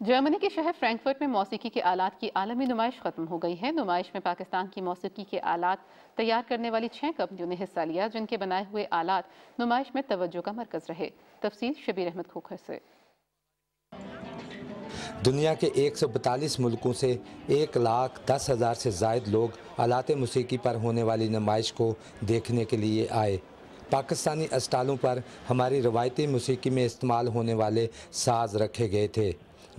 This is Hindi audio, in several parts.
जर्मनी के शहर फ्रैंकफर्ट में मौसीकी के आलात की आलमी नुमाइश खत्म हो गई है। नुमाइश में पाकिस्तान की मौसीकी के आलात तैयार करने वाली 6 कंपनियों ने हिस्सा लिया, जिनके बनाए हुए आलात नुमाइश में तवज्जो का मरकज रहे। तफसील शबीर अहमद खोखर से। दुनिया के 142 मुल्कों से 1,10,000 से ज़ायद लोग आलात मौसीकी पर होने वाली नुमाइश को देखने के लिए आए। पाकिस्तानी अस्टालों पर हमारी रवायती मौसीकी में इस्तेमाल होने वाले साज रखे गए थे,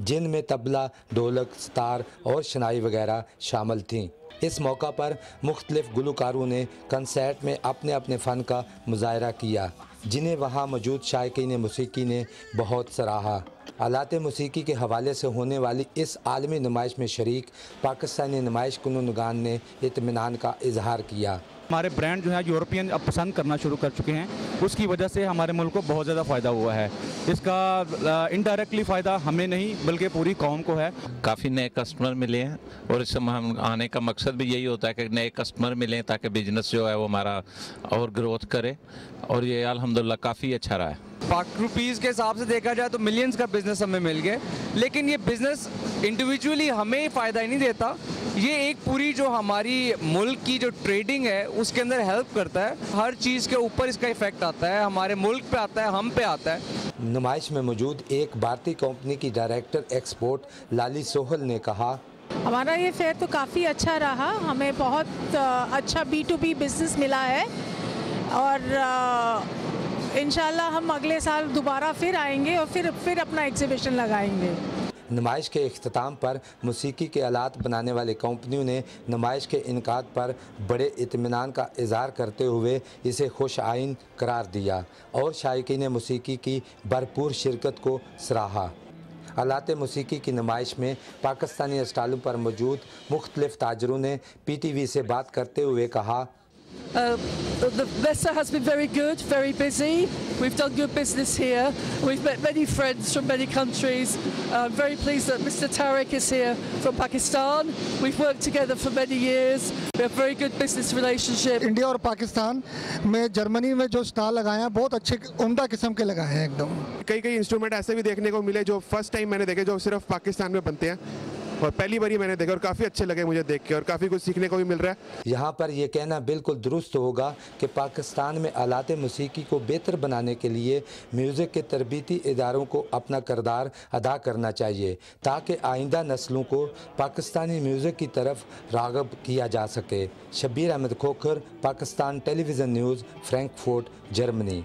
जिनमें तबला, ढोलक, सितार और शनाई वगैरह शामिल थीं। इस मौका पर मुख्तलिफ गुलकारों ने कंसर्ट में अपने अपने फ़न का मुजाहरा किया, जिन्हें वहाँ मौजूद शायकीन मौसीकी ने बहुत सराहा। आलात मौसीकी के हवाले से होने वाली इस आलमी नुमाइश में शरीक पाकिस्तानी नुमाइश कुन्नुगान ने इत्मीनान का इजहार किया। हमारे ब्रांड जो है यूरोपियन अब पसंद करना शुरू कर चुके हैं, उसकी वजह से हमारे मुल्क को बहुत ज़्यादा फ़ायदा हुआ है। इसका इनडायरेक्टली फ़ायदा हमें नहीं बल्कि पूरी कौम को है। काफ़ी नए कस्टमर मिले हैं और इस समय हम आने का मकसद भी यही होता है कि नए कस्टमर मिलें ताकि बिजनेस जो है वो हमारा और ग्रोथ करे, और ये अल्हम्दुलिल्लाह काफ़ी अच्छा रहा है। रुपीज़ के हिसाब से देखा जाए तो मिलियंस का बिज़नेस हमें मिल गया, लेकिन ये बिज़नेस इंडिविजुअली हमें फ़ायदा ही नहीं देता। ये एक पूरी जो हमारी मुल्क की जो ट्रेडिंग है उसके अंदर हेल्प करता है। हर चीज़ के ऊपर इसका इफ़ेक्ट आता है, हमारे मुल्क पे आता है, हम पे आता है। नुमाइश में मौजूद एक भारतीय कंपनी की डायरेक्टर एक्सपोर्ट लाली सोहल ने कहा, हमारा ये फेयर तो काफ़ी अच्छा रहा, हमें बहुत अच्छा B2B बिज़नेस मिला है और इंशाल्लाह हम अगले साल दोबारा फिर आएंगे और फिर अपना एग्जीबिशन लगाएंगे। नुमाइश के इख्तिताम पर मौसीकी के आलात बनाने वाली कंपनियों ने नुमाइश के इनकाद पर बड़े इत्मीनान का इजहार करते हुए इसे खुश आइन करार दिया और शायकीन मौसीकी की भरपूर शिरकत को सराहा। आलात मौसीकी की नुमाइश में पाकिस्तानी अस्टालों पर मौजूद मुख्तलिफ ताजरों ने PTV से बात करते हुए कहा, The Vesta has been very good, very busy. We've done good business here. We've met many friends from many countries. I'm very pleased that Mr. Tariq is here from Pakistan. We've worked together for many years. We have very good business relationship. India और पाकिस्तान में जर्मनी में जो स्टॉल लगाए हैं बहुत अच्छे उम्दा किस्म के लगाए हैं एकदम। कई इंस्ट्रूमेंट ऐसे भी देखने को मिले जो फर्स्ट टाइम मैंने देखे, जो सिर्फ पाकिस्तान में बनते हैं और पहली बार ही मैंने देखा और काफ़ी अच्छे लगे मुझे देख के और काफ़ी कुछ सीखने को भी मिल रहा है। यहाँ पर यह कहना बिल्कुल दुरुस्त होगा कि पाकिस्तान में आलात मौसीकी को बेहतर बनाने के लिए म्यूज़िक के तरबीती इदारों को अपना किरदार अदा करना चाहिए, ताकि आइंदा नस्लों को पाकिस्तानी म्यूज़िक की तरफ राग़िब किया जा सके। Shabir Ahmad Khokhar, Pakistan television news, Frankfurt, Germany.